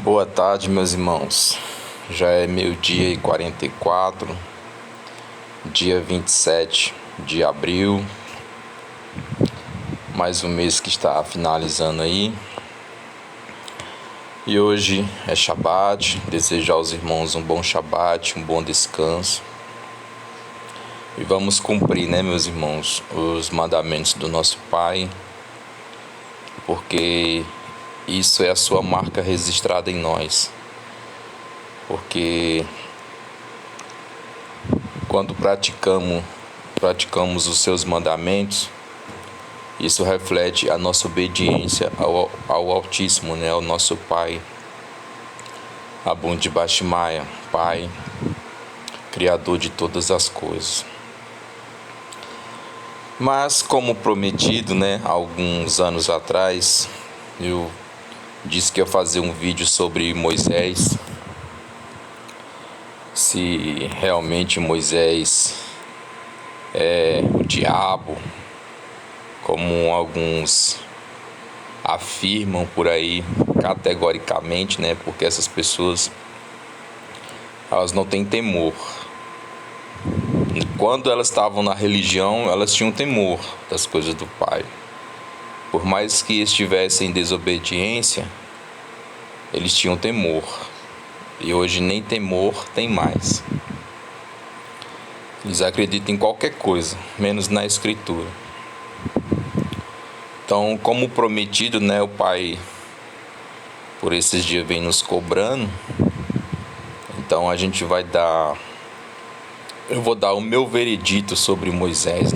Boa tarde, meus irmãos. Já é meio-dia e 44, dia 27 de abril, mais um mês que está finalizando aí. E hoje é Shabat. Desejo aos irmãos um bom Shabat, um bom descanso. E vamos cumprir, meus irmãos, os mandamentos do nosso Pai, porque isso é a sua marca registrada em nós. Porque quando praticamos os seus mandamentos, isso reflete a nossa obediência ao Altíssimo, ao nosso Pai, Abund Bashmaya, Pai, Criador de todas as coisas. Mas, como prometido, alguns anos atrás, eu disse que ia fazer um vídeo sobre Moisés, se realmente Moisés é o diabo, como alguns afirmam por aí categoricamente, porque essas pessoas, elas não têm temor. Quando elas estavam na religião, elas tinham temor das coisas do Pai. Por mais que estivessem em desobediência, eles tinham temor. E hoje nem temor tem mais. Eles acreditam em qualquer coisa, menos na Escritura. Então, como prometido, o Pai, por esses dias, vem nos cobrando. Então, eu vou dar o meu veredito sobre Moisés,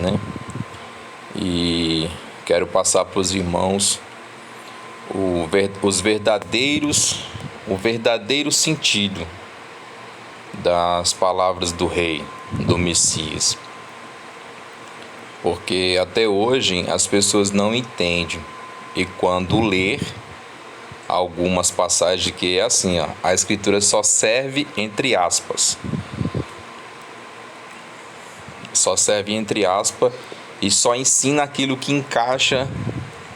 E quero passar para os irmãos o verdadeiro sentido das palavras do rei, do Messias. Porque até hoje as pessoas não entendem. E quando ler algumas passagens que é assim, a Escritura só serve entre aspas. Só serve entre aspas e só ensina aquilo que encaixa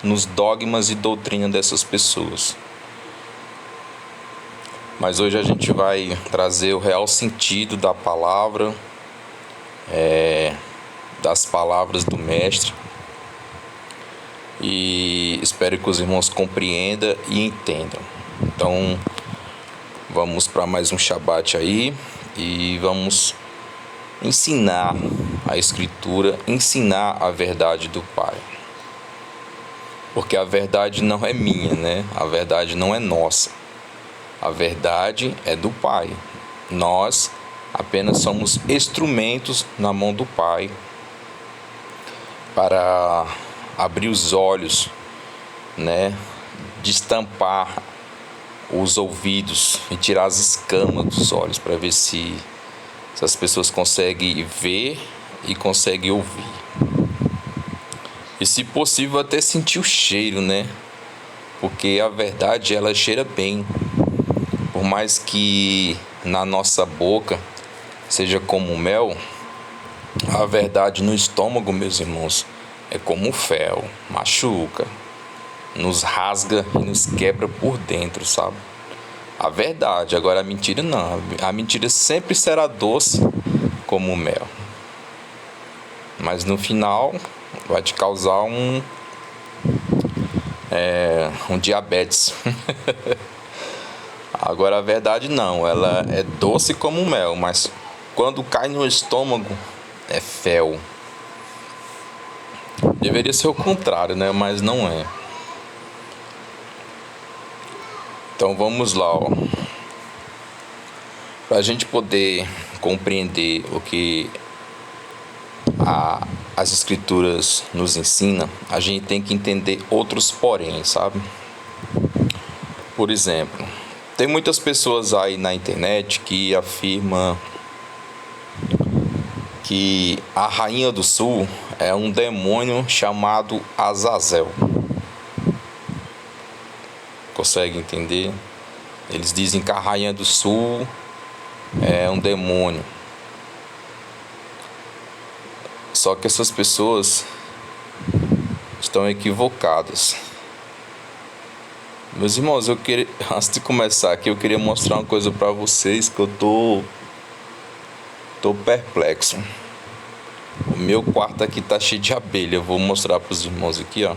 nos dogmas e doutrina dessas pessoas. Mas hoje a gente vai trazer o real sentido da palavra, das palavras do Mestre. E espero que os irmãos compreendam e entendam. Então, vamos para mais um Shabat aí e vamos ensinar a Escritura, ensinar a verdade do Pai. Porque a verdade não é minha, A verdade não é nossa. A verdade é do Pai. Nós apenas somos instrumentos na mão do Pai para abrir os olhos, destampar os ouvidos e tirar as escamas dos olhos para ver se as pessoas conseguem ver e conseguem ouvir. E se possível até sentir o cheiro, Porque a verdade, ela cheira bem. Por mais que na nossa boca seja como mel, a verdade no estômago, meus irmãos, é como fel, machuca, nos rasga e nos quebra por dentro, sabe? A verdade, agora a mentira não. A mentira sempre será doce como mel. Mas no final vai te causar um diabetes. Agora a verdade não, ela é doce como mel, mas quando cai no estômago é fel. Deveria ser o contrário, mas não é. Então vamos lá, Para a gente poder compreender o que as Escrituras nos ensinam, a gente tem que entender outros porém, sabe? Por exemplo, tem muitas pessoas aí na internet que afirmam que a Rainha do Sul é um demônio chamado Azazel. Consegue entender? Eles dizem que a Rainha do Sul é um demônio. Só que essas pessoas estão equivocadas. Meus irmãos, eu queria, antes de começar aqui, eu queria mostrar uma coisa pra vocês que eu tô perplexo. O meu quarto aqui tá cheio de abelha. Eu vou mostrar pros irmãos aqui, ó.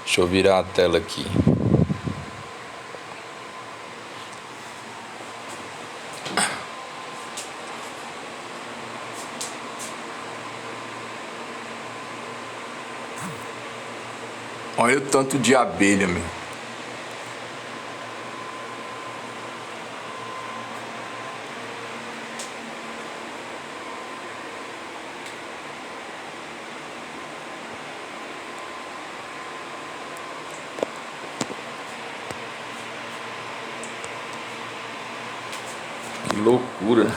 Deixa eu virar a tela aqui. Olha o tanto de abelha, meu. Que loucura.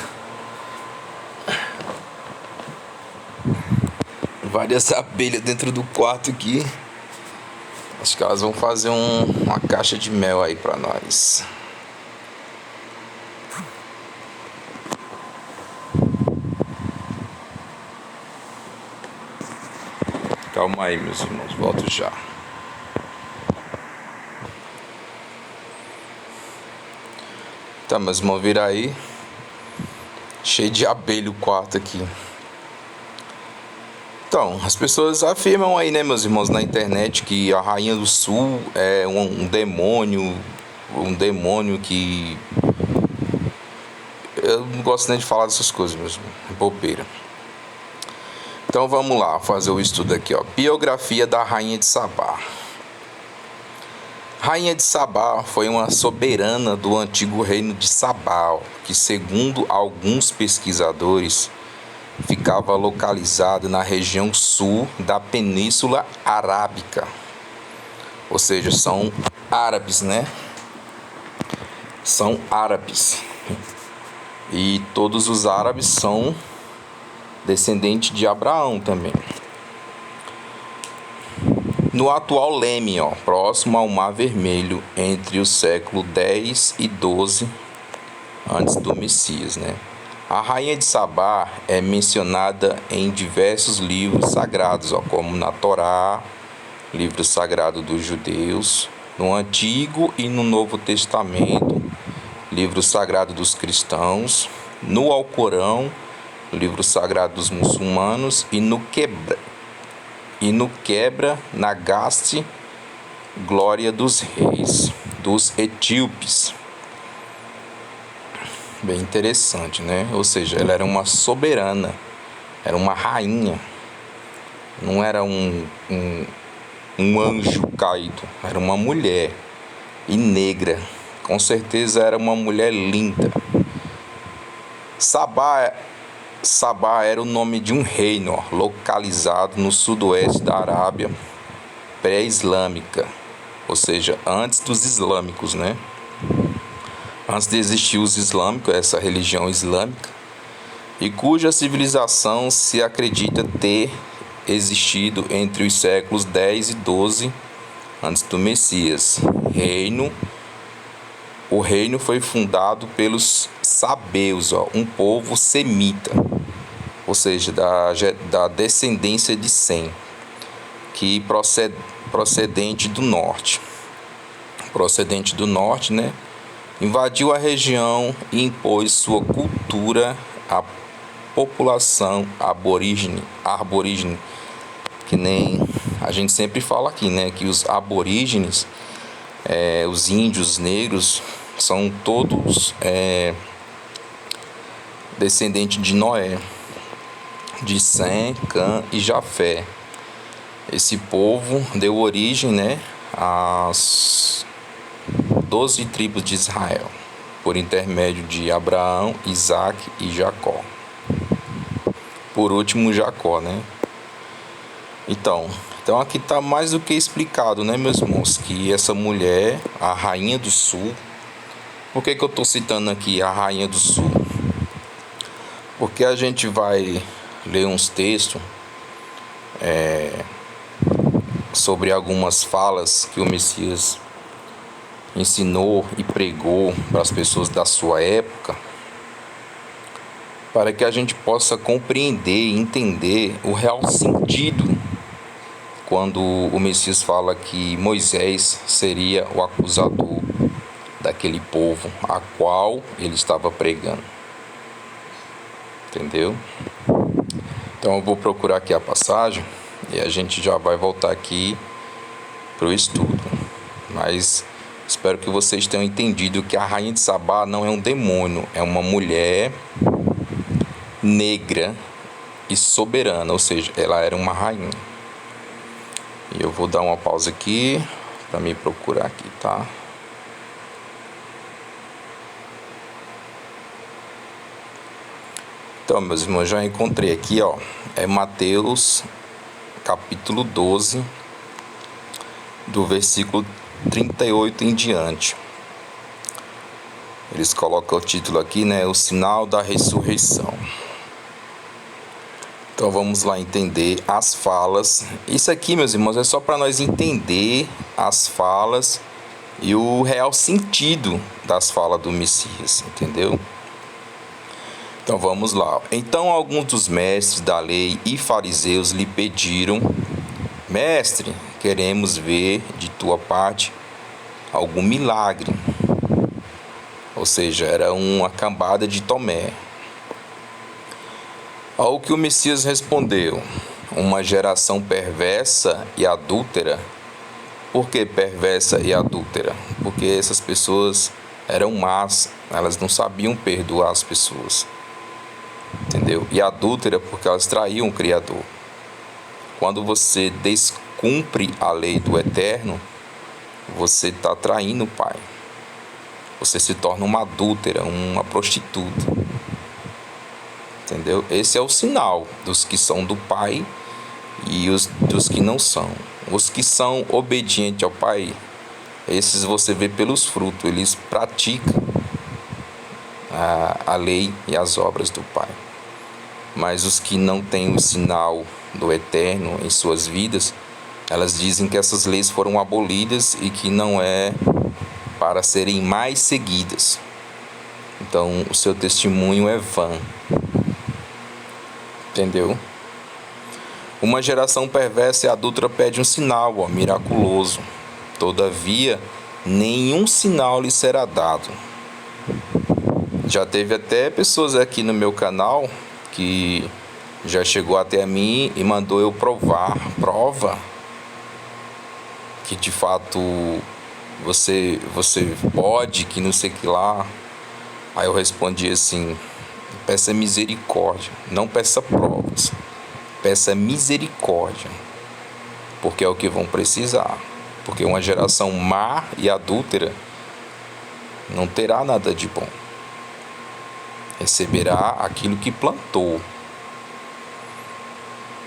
Várias abelhas dentro do quarto aqui. Acho que elas vão fazer uma caixa de mel aí pra nós. Calma aí, meus irmãos, volto já. Tá, mas vamos virar aí. Cheio de abelha o quarto aqui. Então, as pessoas afirmam aí, né, meus irmãos, na internet que a Rainha do Sul é um demônio que... Eu não gosto nem de falar dessas coisas, meus irmãos, é bobeira. Então vamos lá, fazer o estudo aqui, ó. Biografia da Rainha de Sabá. Rainha de Sabá foi uma soberana do antigo reino de Sabá, que, segundo alguns pesquisadores, ficava localizado na região sul da Península Arábica. Ou seja, são árabes, né? São árabes. E todos os árabes são descendentes de Abraão também. No atual Leme, ó, próximo ao Mar Vermelho, entre o século X e XII antes do Messias, né? A Rainha de Sabá é mencionada em diversos livros sagrados, ó, como na Torá, livro sagrado dos judeus, no Antigo e no Novo Testamento, livro sagrado dos cristãos, no Alcorão, livro sagrado dos muçulmanos, e no Quebra Nagaste, Glória dos Reis, dos etíopes. Bem interessante, né? Ou seja, ela era uma soberana, era uma rainha, não era um anjo caído, era uma mulher e negra, com certeza era uma mulher linda. Sabá era o nome de um reino, ó, localizado no sudoeste da Arábia pré-islâmica, ou seja, antes dos islâmicos, né? Antes de existir os islâmicos, essa religião islâmica, e cuja civilização se acredita ter existido entre os séculos X e XII antes do Messias. O reino foi fundado pelos sabeus, ó, um povo semita, ou seja, da descendência de Sem, que procedente do norte, né? Invadiu a região e impôs sua cultura à população aborígene, que nem a gente sempre fala aqui, né? Que os aborígenes, os índios negros, são todos descendentes de Noé, de Sem, Cã e Jafé. Esse povo deu origem, né, às 12 tribos de Israel, por intermédio de Abraão, Isaque e Jacó. Por último, Jacó, né? Então aqui está mais do que explicado, né, meus irmãos, que essa mulher, a Rainha do Sul... Por que eu estou citando aqui a Rainha do Sul? Porque a gente vai ler uns textos sobre algumas falas que o Messias ensinou e pregou para as pessoas da sua época, para que a gente possa compreender e entender o real sentido quando o Messias fala que Moisés seria o acusador daquele povo a qual ele estava pregando. Entendeu? Então eu vou procurar aqui a passagem e a gente já vai voltar aqui para o estudo. Mas espero que vocês tenham entendido que a rainha de Sabá não é um demônio, é uma mulher negra e soberana, ou seja, ela era uma rainha. E eu vou dar uma pausa aqui para me procurar aqui, tá? Então, meus irmãos, já encontrei aqui, ó. É Mateus, capítulo 12, do versículo 38 em diante. Eles colocam o título aqui, né? O sinal da ressurreição. Então vamos lá entender as falas. Isso aqui, meus irmãos, é só para nós entender as falas e o real sentido das falas do Messias, entendeu? Então vamos lá. Então alguns dos mestres da lei e fariseus lhe pediram: Mestre, queremos ver de tua parte algum milagre. Ou seja, era uma cambada de Tomé. Ao que o Messias respondeu: uma geração perversa e adúltera. Por que perversa e adúltera? Porque essas pessoas eram más, elas não sabiam perdoar as pessoas. Entendeu? E adúltera porque elas traíam o Criador. Quando você descumpre a lei do Eterno, você está traindo o Pai. Você se torna uma adúltera, uma prostituta. Entendeu? Esse é o sinal dos que são do Pai e dos que não são. Os que são obedientes ao Pai, esses você vê pelos frutos, eles praticam a lei e as obras do Pai. Mas os que não têm o sinal do Eterno em suas vidas, elas dizem que essas leis foram abolidas e que não é para serem mais seguidas. Então, o seu testemunho é vã. Entendeu? Uma geração perversa e adúltera pede um sinal, miraculoso. Todavia, nenhum sinal lhe será dado. Já teve até pessoas aqui no meu canal que já chegou até a mim e mandou eu prova que de fato você pode, que não sei o que lá. Aí eu respondi assim: peça misericórdia, não peça provas, peça misericórdia, porque é o que vão precisar. Porque uma geração má e adúltera não terá nada de bom. Receberá aquilo que plantou.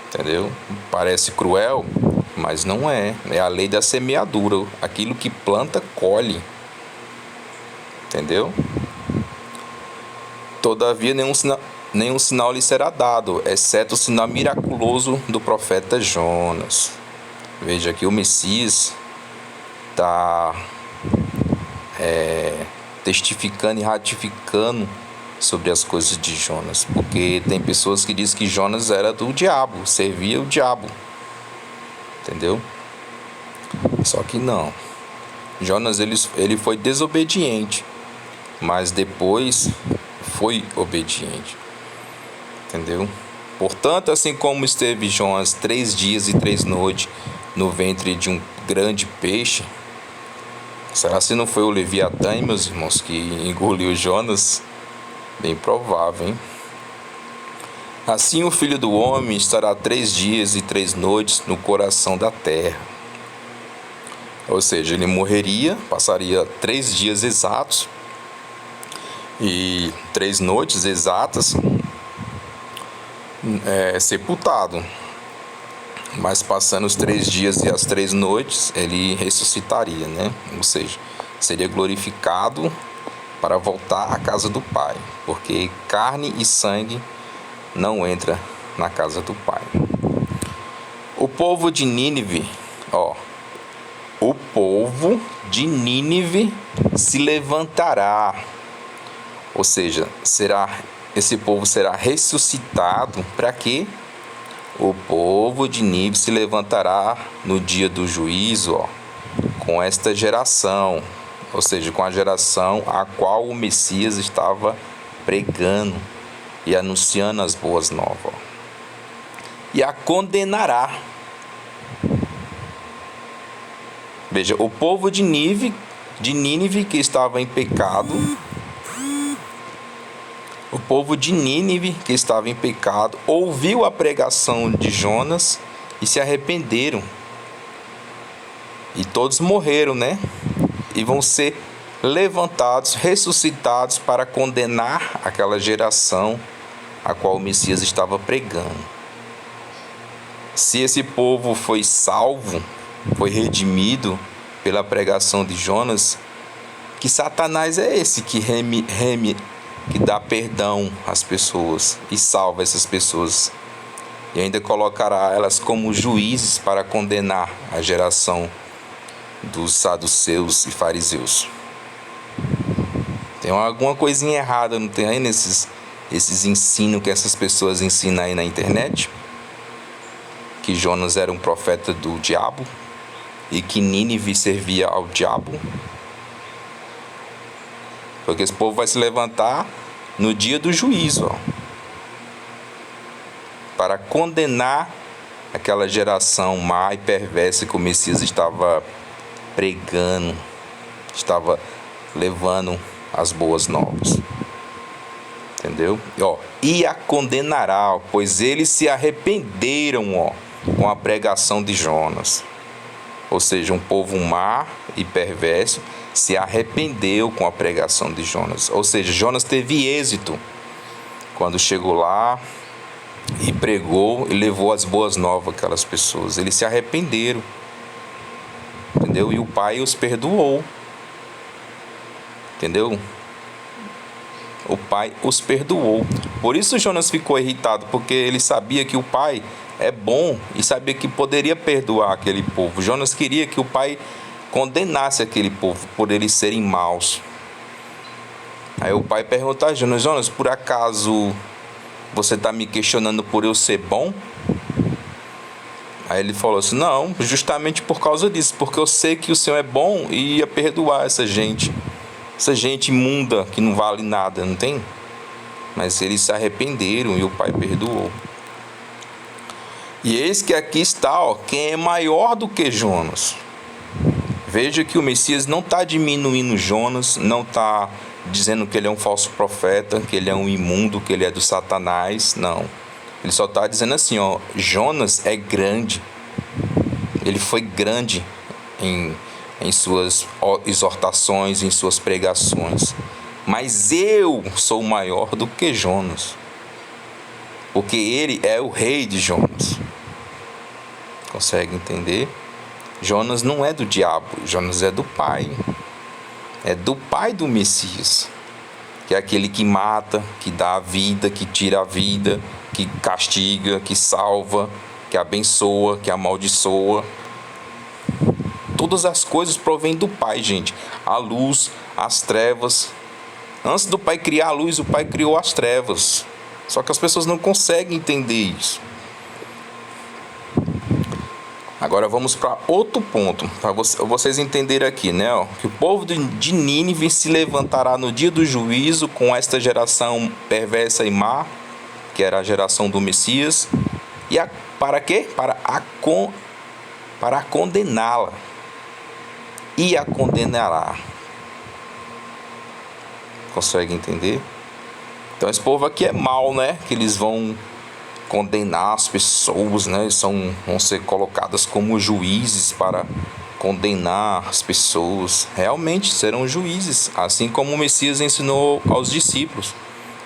Entendeu? Parece cruel, mas não é. É a lei da semeadura. Aquilo que planta, colhe. Entendeu? Todavia, nenhum sinal lhe será dado, exceto o sinal miraculoso do profeta Jonas. Veja que o Messias está testificando e ratificando sobre as coisas de Jonas, porque tem pessoas que dizem que Jonas era do diabo, servia o diabo, entendeu? Só que não. Jonas ele foi desobediente, mas depois foi obediente, entendeu? Portanto, assim como esteve Jonas 3 dias e 3 noites no ventre de um grande peixe, será se não foi o Leviatã, meus irmãos, que engoliu Jonas? Bem provável, hein? Assim o Filho do Homem estará 3 dias e 3 noites no coração da terra. Ou seja, ele morreria, passaria 3 dias exatos e 3 noites exatas sepultado. Mas passando os 3 dias e as 3 noites, ele ressuscitaria, né? Ou seja, seria glorificado para voltar à casa do Pai, porque carne e sangue não entra na casa do Pai. O povo de Nínive, o povo de Nínive se levantará, ou seja, esse povo será ressuscitado para quê? O povo de Nínive se levantará no dia do juízo, com esta geração, ou seja, com a geração a qual o Messias estava pregando e anunciando as boas novas. E a condenará. Veja, o povo de Nínive que estava em pecado, o povo de Nínive que estava em pecado ouviu a pregação de Jonas e se arrependeram. E todos morreram, né? E vão ser levantados, ressuscitados para condenar aquela geração a qual o Messias estava pregando. Se esse povo foi salvo, foi redimido pela pregação de Jonas, que Satanás é esse que que dá perdão às pessoas e salva essas pessoas, e ainda colocará elas como juízes para condenar a geração dos saduceus e fariseus. Tem alguma coisinha errada, não tem aí nesses ensinos que essas pessoas ensinam aí na internet? Que Jonas era um profeta do diabo e que Nínive servia ao diabo? Porque esse povo vai se levantar no dia do juízo, para condenar aquela geração má e perversa que o Messias estava pregando, estava levando as boas novas. Entendeu? E a condenará, pois eles se arrependeram, com a pregação de Jonas. Ou seja, um povo má e perverso se arrependeu com a pregação de Jonas. Ou seja, Jonas teve êxito quando chegou lá e pregou e levou as boas novas àquelas pessoas. Eles se arrependeram. Entendeu? E o Pai os perdoou. Entendeu? O Pai os perdoou. Por isso Jonas ficou irritado, porque ele sabia que o Pai é bom e sabia que poderia perdoar aquele povo. Jonas queria que o Pai condenasse aquele povo por eles serem maus. Aí o Pai perguntou a Jonas: Jonas, por acaso você está me questionando por eu ser bom? Aí ele falou assim: não, justamente por causa disso, porque eu sei que o Senhor é bom e ia perdoar essa gente imunda que não vale nada, não tem? Mas eles se arrependeram e o Pai perdoou. E eis que aqui está, quem é maior do que Jonas. Veja que o Messias não está diminuindo Jonas, não está dizendo que ele é um falso profeta, que ele é um imundo, que ele é do Satanás, não. Ele só está dizendo assim, Jonas é grande. Ele foi grande em suas exortações, em suas pregações. Mas eu sou maior do que Jonas, porque ele é o rei de Jonas. Consegue entender? Jonas não é do diabo, Jonas é do Pai. É do Pai do Messias, que é aquele que mata, que dá a vida, que tira a vida, que castiga, que salva, que abençoa, que amaldiçoa. Todas as coisas provêm do Pai, gente. A luz, as trevas. Antes do Pai criar a luz, o Pai criou as trevas. Só que as pessoas não conseguem entender isso. Agora vamos para outro ponto, para vocês entenderem aqui, né? Que o povo de Nínive se levantará no dia do juízo com esta geração perversa e má, que era a geração do Messias. E para quê? Para condená-la. E a condenará. Consegue entender? Então esse povo aqui é mau, né? Que eles vão condenar as pessoas, né? Vão ser colocadas como juízes para condenar as pessoas. Realmente serão juízes, assim como o Messias ensinou aos discípulos,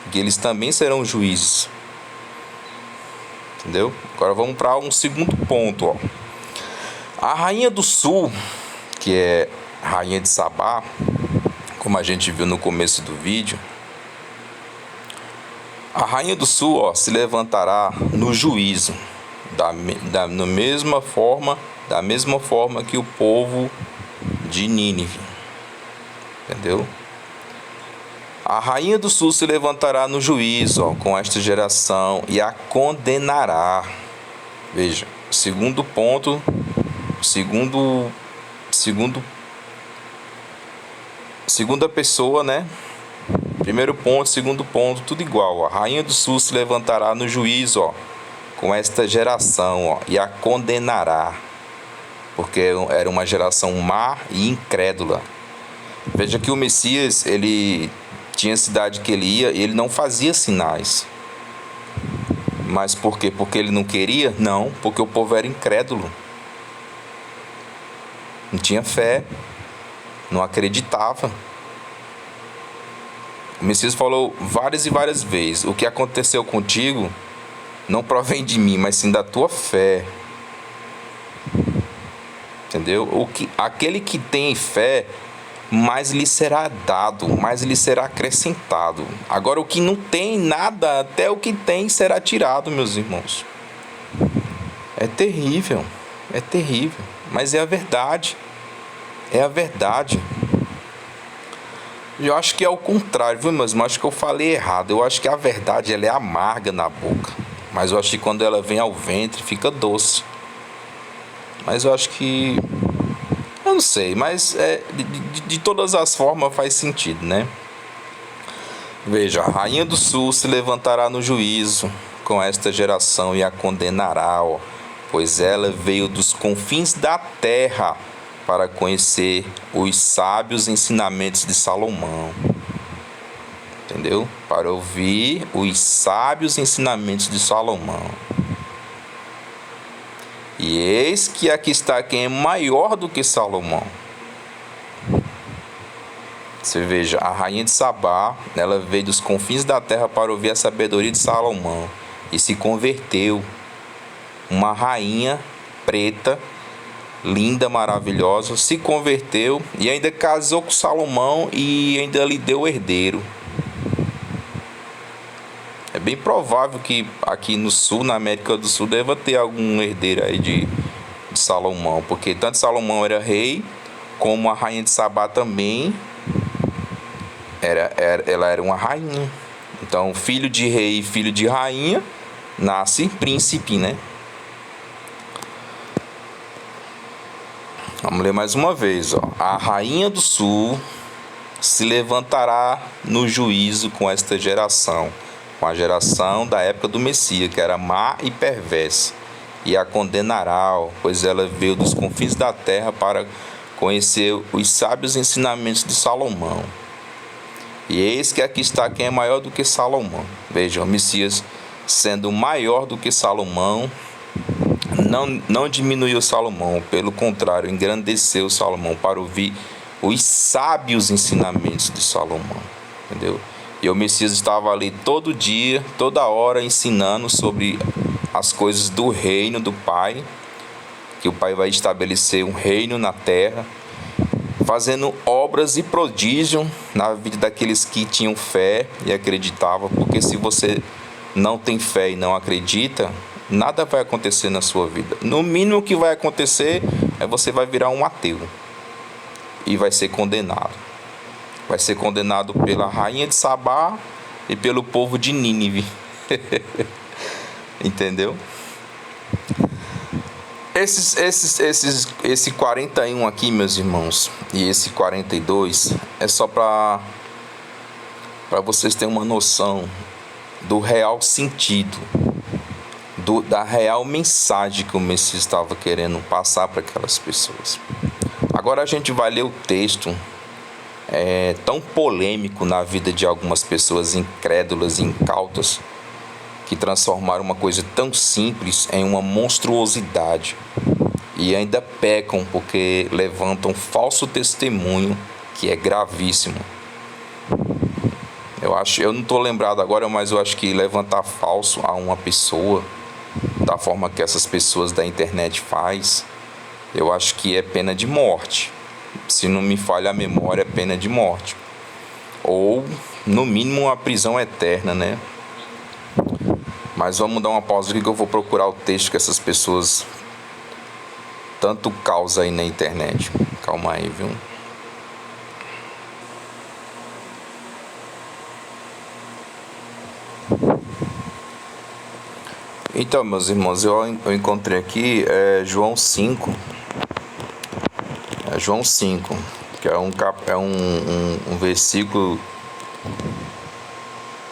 que eles também serão juízes. Entendeu? Agora vamos para um segundo ponto, A rainha do sul, que é a rainha de Sabá, como a gente viu no começo do vídeo, a rainha do sul se levantará no juízo, da mesma forma que o povo de Nínive. Entendeu? A rainha do sul se levantará no juízo com esta geração e a condenará. Veja, segundo ponto, segundo, segundo, segunda pessoa, né? Primeiro ponto, segundo ponto, tudo igual. A rainha do sul se levantará no juízo, ó, com esta geração, ó, e a condenará, porque era uma geração má e incrédula. Veja que o Messias, ele tinha cidade que ele ia e ele não fazia sinais. Mas por quê? Porque ele não queria? Não, porque o povo era incrédulo. Não tinha fé, não acreditava. O Messias falou várias e várias vezes: o que aconteceu contigo não provém de mim, mas sim da tua fé. Entendeu? Aquele que tem fé, mais lhe será dado, mais lhe será acrescentado. Agora, o que não tem nada, até o que tem será tirado, meus irmãos. É terrível, mas é a verdade. É a verdade. Eu acho que é o contrário, viu, meus irmãos? Acho que eu falei errado. Eu acho que a verdade, ela é amarga na boca, mas eu acho que quando ela vem ao ventre, fica doce. Mas eu acho que... eu não sei, mas de todas as formas faz sentido, né? Veja, a rainha do sul se levantará no juízo com esta geração e a condenará, ó, pois ela veio dos confins da terra para conhecer os sábios ensinamentos de Salomão. Entendeu? Para ouvir os sábios ensinamentos de Salomão. E eis que aqui está quem é maior do que Salomão. Você veja, a rainha de Sabá, ela veio dos confins da terra para ouvir a sabedoria de Salomão e se converteu. Uma rainha preta, linda, maravilhosa, se converteu e ainda casou com Salomão e ainda lhe deu herdeiro. É bem provável que aqui no sul, na América do Sul, deva ter algum herdeiro aí de Salomão, porque tanto Salomão era rei, como a rainha de Sabá também ela era uma rainha. Então, filho de rei e filho de rainha, nasce príncipe, né? Vamos ler mais uma vez, ó. A rainha do sul se levantará no juízo com esta geração, com a geração da época do Messias, que era má e perversa, e a condenará, pois ela veio dos confins da terra para conhecer os sábios ensinamentos de Salomão. E eis que aqui está quem é maior do que Salomão. Veja, o Messias, sendo maior do que Salomão, não diminuiu Salomão, pelo contrário, engrandeceu Salomão para ouvir os sábios ensinamentos de Salomão. Entendeu? E o Messias estava ali todo dia, toda hora, ensinando sobre as coisas do reino do Pai, que o Pai vai estabelecer um reino na terra, fazendo obras e prodígio na vida daqueles que tinham fé e acreditavam, porque se você não tem fé e não acredita, nada vai acontecer na sua vida. No mínimo que vai acontecer é você vai virar um ateu e vai ser condenado. Vai ser condenado pela rainha de Sabá e pelo povo de Nínive. Entendeu? Esse 41 aqui, meus irmãos, e esse 42 é só para vocês terem uma noção do real sentido, da real mensagem que o Messias estava querendo passar para aquelas pessoas. Agora a gente vai ler o texto tão polêmico na vida de algumas pessoas incrédulas e incautas, que transformaram uma coisa tão simples em uma monstruosidade e ainda pecam porque levantam falso testemunho, que é gravíssimo. Eu não estou lembrado agora, mas eu acho que levantar falso a uma pessoa, da forma que essas pessoas da internet faz, eu acho que é pena de morte. Se não me falha a memória, é pena de morte. Ou, no mínimo, uma prisão eterna, né? Mas vamos dar uma pausa aqui que eu vou procurar o texto que essas pessoas tanto causam aí na internet. Calma aí, viu? Então, meus irmãos, eu encontrei aqui João 5. João 5, que é um versículo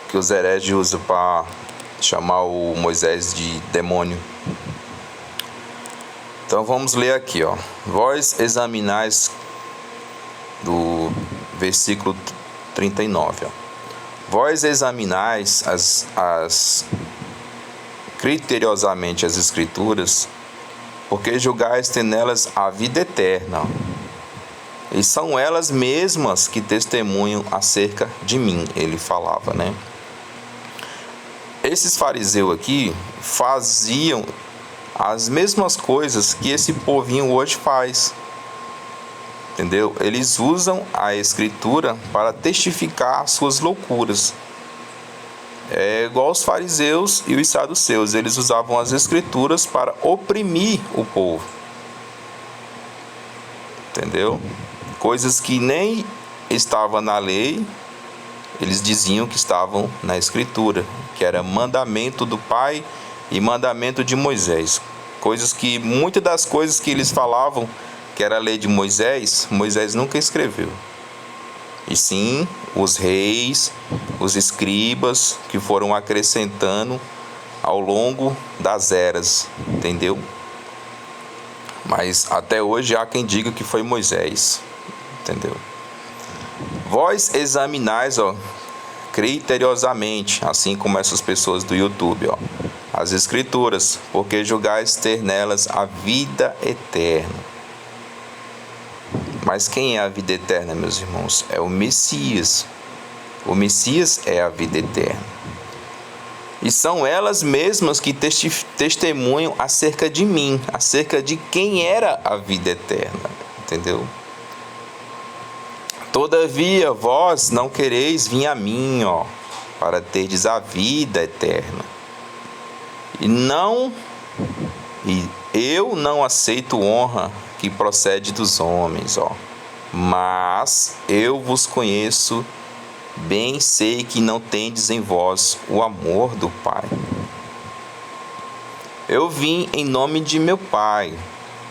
que os hereges usam para chamar o Moisés de demônio. Então vamos ler aqui, ó. Vós examinais, do versículo 39, ó. Vós examinais criteriosamente as Escrituras, porque julgais ter nelas a vida eterna, e são elas mesmas que testemunham acerca de mim, ele falava, né? Esses fariseus aqui faziam as mesmas coisas que esse povinho hoje faz, entendeu? Eles usam a Escritura para testificar suas loucuras. É igual os fariseus e os saduceus, eles usavam as Escrituras para oprimir o povo, entendeu? Coisas que nem estavam na lei, eles diziam que estavam na Escritura, que era mandamento do Pai e mandamento de Moisés. Coisas que, muitas das coisas que eles falavam que era a lei de Moisés, Moisés nunca escreveu. E sim, os reis, os escribas que foram acrescentando ao longo das eras, entendeu? Mas até hoje há quem diga que foi Moisés, entendeu? Vós examinais, ó, criteriosamente, assim como essas pessoas do YouTube, ó, as Escrituras, porque julgais ter nelas a vida eterna. Mas quem é a vida eterna, meus irmãos? É o Messias. O Messias é a vida eterna. E são elas mesmas que testemunham acerca de mim, acerca de quem era a vida eterna, entendeu? Todavia, vós não quereis vir a mim, ó, para terdes a vida eterna. E eu não aceito honra que procede dos homens, ó. Mas eu vos conheço, bem sei que não tendes em vós o amor do Pai. Eu vim em nome de meu Pai,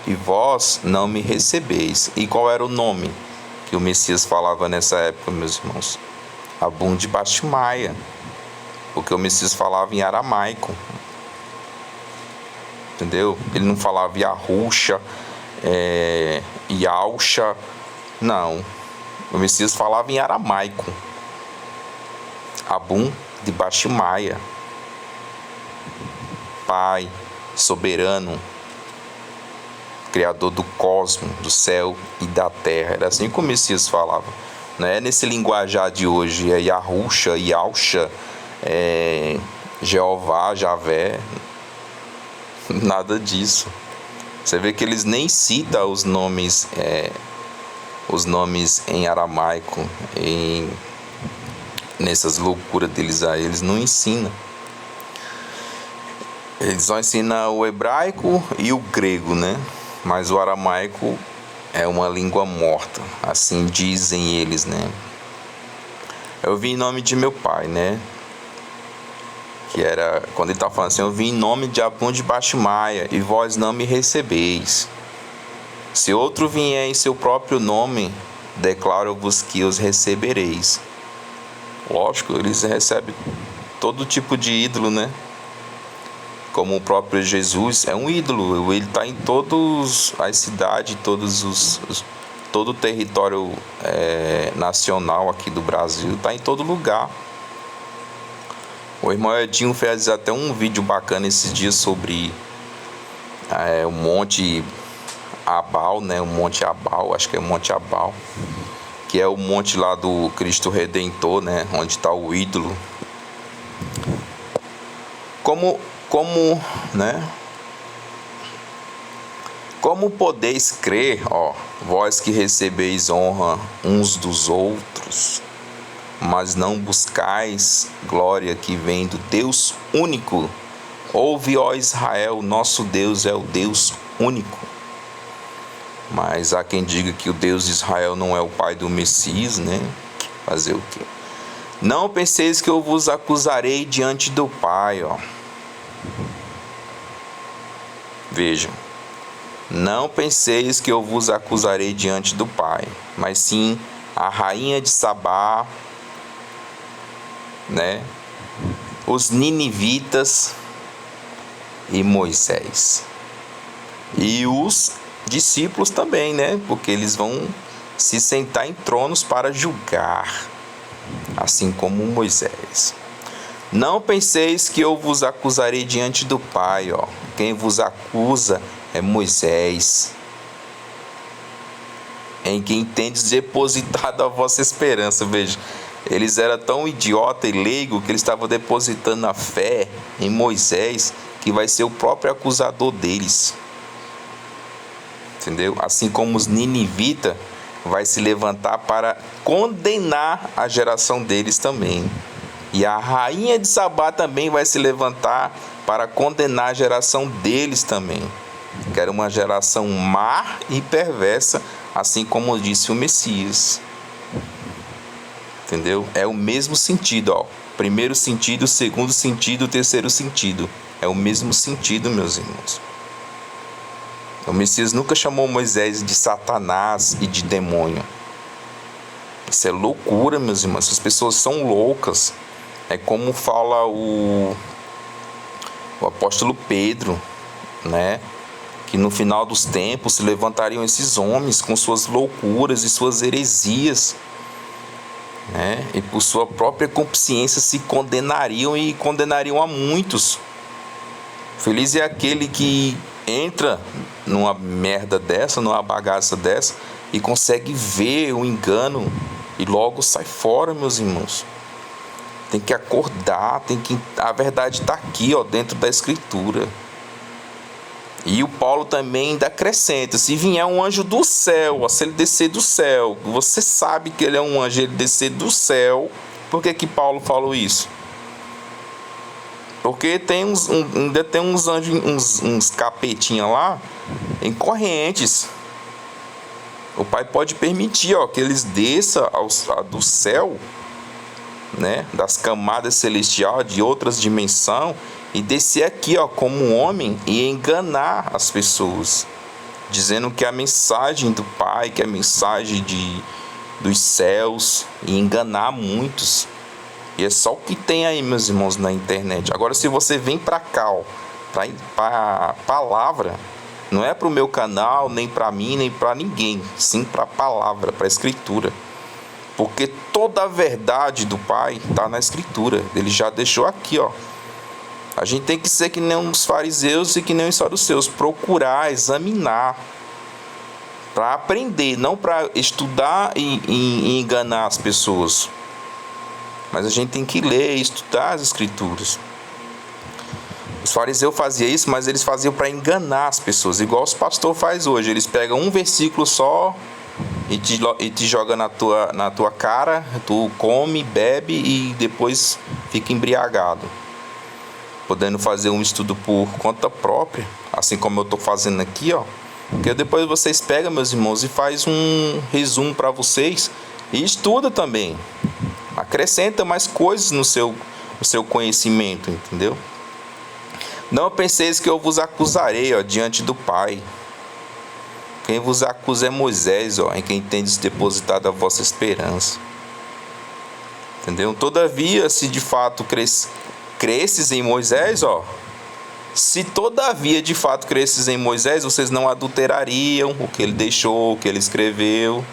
e vós não me recebeis. E qual era o nome que o Messias falava nessa época, meus irmãos? Abum de Bastimaia, porque o Messias falava em aramaico, entendeu? Ele não falava Yahusha, Yalcha, não. O Messias falava em aramaico. Abum de Bastimaia, Pai, soberano, Criador do cosmos, do céu e da terra. Era assim que o Messias falava. Não é nesse linguajar de hoje, é Yahusha, Yalcha, Jeová, Javé. Nada disso. Você vê que eles nem citam os nomes em aramaico, nessas loucuras deles aí, eles não ensinam. Eles só ensinam o hebraico e o grego, né? Mas o aramaico é uma língua morta, assim dizem eles, né? Eu vim em nome de meu Pai, né? Que era, quando ele está falando assim, eu vim em nome de Abum de Bastimaia, e vós não me recebeis. Se outro vier em seu próprio nome, declaro-vos que os recebereis. Lógico, eles recebem todo tipo de ídolo, né? Como o próprio Jesus é um ídolo, ele está em todas as cidades, todo o território nacional aqui do Brasil, está em todo lugar. O irmão Edinho fez até um vídeo bacana esses dias sobre o Monte Abal, né? O Monte Abal, acho que é o Monte Abal, que é o monte lá do Cristo Redentor, né? Onde está o ídolo. Como podeis crer, ó, vós que recebeis honra uns dos outros, mas não buscais glória que vem do Deus único? Ouve, ó Israel, nosso Deus é o Deus único. Mas há quem diga que o Deus de Israel não é o pai do Messias, né? Fazer o quê? Não penseis que eu vos acusarei diante do Pai, ó. Vejam, não penseis que eu vos acusarei diante do Pai, mas sim a rainha de Sabá, né? Os ninivitas e Moisés. E os discípulos também, né? Porque eles vão se sentar em tronos para julgar, assim como Moisés. Não penseis que eu vos acusarei diante do Pai, ó. Quem vos acusa é Moisés, em quem tendes depositado a vossa esperança. Veja, eles eram tão idiota e leigo que eles estavam depositando a fé em Moisés, que vai ser o próprio acusador deles. Entendeu? Assim como os ninivitas vai se levantar para condenar a geração deles também. E a rainha de Sabá também vai se levantar para condenar a geração deles também. Que era uma geração má e perversa, assim como disse o Messias. Entendeu? É o mesmo sentido, ó. Primeiro sentido, segundo sentido, terceiro sentido. É o mesmo sentido, meus irmãos. O Messias nunca chamou Moisés de Satanás e de demônio. Isso é loucura, meus irmãos. As pessoas são loucas. É como fala o apóstolo Pedro, né? Que no final dos tempos se levantariam esses homens com suas loucuras e suas heresias, né? E por sua própria consciência se condenariam e condenariam a muitos. Feliz é aquele que entra numa merda dessa, numa bagaça dessa, e consegue ver o engano e logo sai fora, meus irmãos. Tem que acordar, a verdade está aqui, ó, dentro da Escritura. E o Paulo também ainda acrescenta: se vier um anjo do céu, ó, se ele descer do céu, você sabe que ele é um anjo, ele descer do céu. Por que Paulo falou isso? Porque ainda tem uns anjos, uns capetinhas lá, em correntes. O Pai pode permitir, ó, que eles desçam do céu, né, das camadas celestiais, de outras dimensões, e descer aqui, ó, como um homem e enganar as pessoas, dizendo que a mensagem do Pai, que é a mensagem dos céus, e enganar muitos. E é só o que tem aí, meus irmãos, na internet. Agora, se você vem para cá, ó, para a palavra, não é para o meu canal, nem para mim, nem para ninguém, sim para a palavra, para a Escritura. Porque toda a verdade do Pai está na Escritura. Ele já deixou aqui, ó. A gente tem que ser que nem os fariseus e que nem os saduceus, procurar, examinar, para aprender, não para estudar e enganar as pessoas. Mas a gente tem que ler e estudar as Escrituras. Os fariseus faziam isso, mas eles faziam para enganar as pessoas, igual os pastores fazem hoje. Eles pegam um versículo só e te joga na tua cara, tu come, bebe e depois fica embriagado, podendo fazer um estudo por conta própria, assim como eu estou fazendo aqui, ó. Porque depois vocês pegam, meus irmãos, e faz um resumo para vocês e estuda também. Acrescenta mais coisas no seu conhecimento, entendeu? Não penseis que eu vos acusarei, ó, diante do Pai. Quem vos acusa é Moisés, ó, em quem tendes depositado a vossa esperança. Entendeu? Todavia, se de fato cresces em Moisés, ó, se todavia de fato cresces em Moisés, vocês não adulterariam o que ele deixou, o que ele escreveu,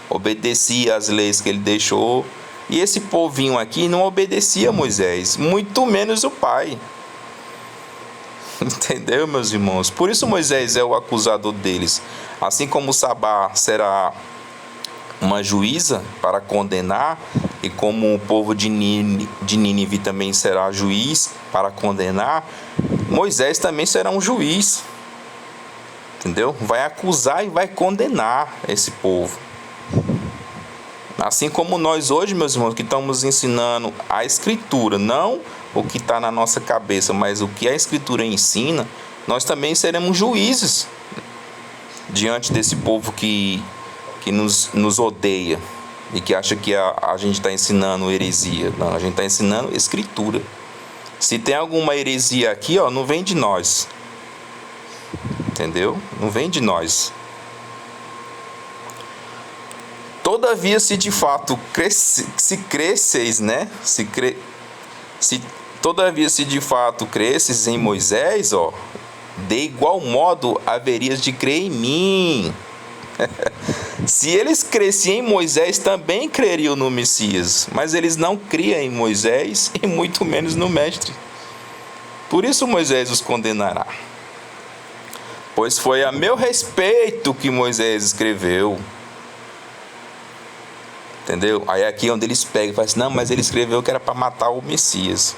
obedecia às leis que ele deixou. E esse povinho aqui não obedecia a Moisés, muito menos o Pai. Entendeu, meus irmãos? Por isso Moisés é o acusador deles. Assim como Sabá será uma juíza para condenar, e como o povo de Nínive também será juiz para condenar, Moisés também será um juiz. Entendeu? Vai acusar e vai condenar esse povo. Assim como nós hoje, meus irmãos, que estamos ensinando a Escritura, não o que está na nossa cabeça, mas o que a Escritura ensina, nós também seremos juízes diante desse povo que nos odeia e que acha que a gente está ensinando heresia. Não, a gente está ensinando Escritura. Se tem alguma heresia aqui, ó, não vem de nós. entendeu? Não vem de nós. Todavia, se de fato cresceis, né? Todavia, se de fato cresces em Moisés, de igual modo haverias de crer em mim. Se eles cresciam em Moisés, também creriam no Messias, mas eles não criam em Moisés e muito menos no Mestre. Por isso Moisés os condenará. Pois foi a meu respeito que Moisés escreveu. Entendeu? Aí aqui onde eles pegam e falam assim, não, mas ele escreveu que era para matar o Messias.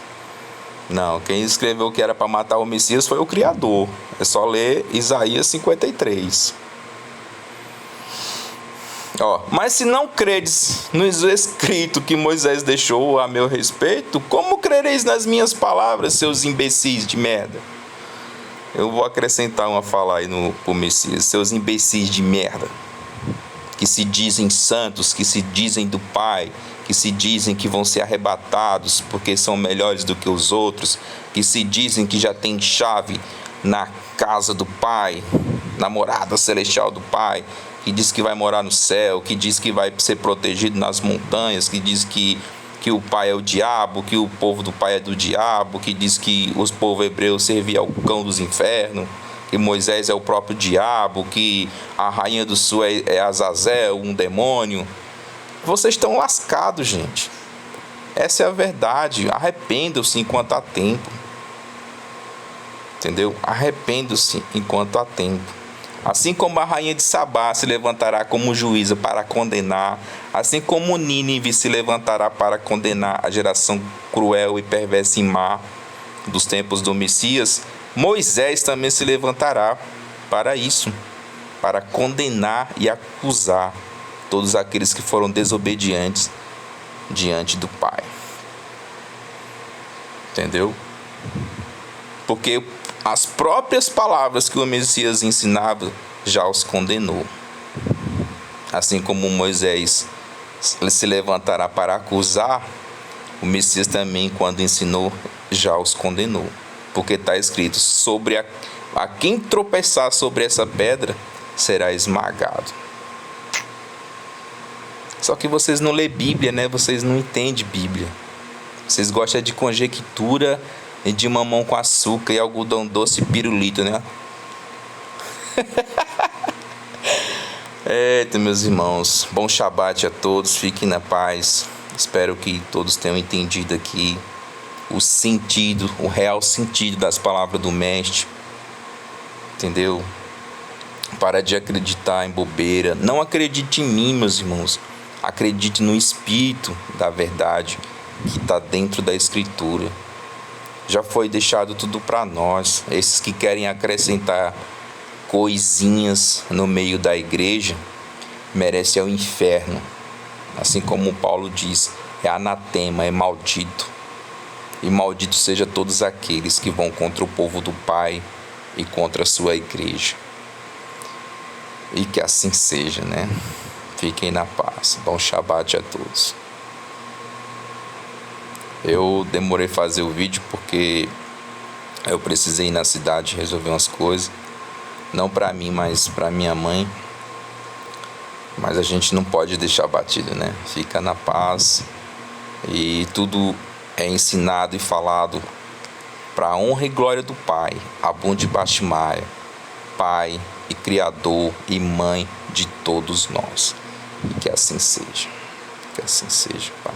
Não, quem escreveu que era para matar o Messias foi o Criador. É só ler Isaías 53. Mas se não credes no escrito que Moisés deixou a meu respeito, como crereis nas minhas palavras, seus imbecis de merda? Eu vou acrescentar uma fala aí pro Messias, seus imbecis de merda, que se dizem santos, que se dizem do Pai, que se dizem que vão ser arrebatados porque são melhores do que os outros, que se dizem que já tem chave na casa do Pai, na morada celestial do Pai, que diz que vai morar no céu, que diz que vai ser protegido nas montanhas, que diz que o Pai é o diabo, que o povo do Pai é do diabo, que diz que os povos hebreus serviam ao cão dos infernos, que Moisés é o próprio diabo, que a rainha do sul é Azazel, um demônio. Vocês estão lascados, gente. Essa é a verdade. Arrependam-se enquanto há tempo. Entendeu? Arrependam-se enquanto há tempo. Assim como a rainha de Sabá se levantará como juíza para condenar, assim como Nínive se levantará para condenar a geração cruel e perversa e má dos tempos do Messias, Moisés também se levantará para isso, para condenar e acusar todos aqueles que foram desobedientes diante do Pai. Entendeu? Porque as próprias palavras que o Messias ensinava já os condenou. Assim como Moisés se levantará para acusar, o Messias também, quando ensinou, já os condenou. Porque está escrito, sobre a quem tropeçar sobre essa pedra, será esmagado. Só que vocês não lêem Bíblia, né? Vocês não entendem Bíblia. Vocês gostam de conjectura e de mamão com açúcar e algodão doce e pirulito, né? Eita, meus irmãos. Bom Shabat a todos. Fiquem na paz. Espero que todos tenham entendido aqui o sentido, o real sentido das palavras do Mestre. Entendeu? Para de acreditar em bobeira. Não acredite em mim, meus irmãos. Acredite no Espírito da verdade que está dentro da Escritura. Já foi deixado tudo para nós. Esses que querem acrescentar coisinhas no meio da igreja merecem o inferno. Assim como Paulo diz, é anatema, é maldito. E maldito seja todos aqueles que vão contra o povo do Pai e contra a sua igreja. E que assim seja, né? Fiquem na paz. Bom Shabat a todos. Eu demorei a fazer o vídeo porque eu precisei ir na cidade resolver umas coisas. Não para mim, mas para minha mãe. Mas a gente não pode deixar batido, né? Fica na paz. E tudo é ensinado e falado para a honra e glória do Pai, Abum de Bashmaia, Pai e Criador e Mãe de todos nós. E que assim seja. Que assim seja, Pai.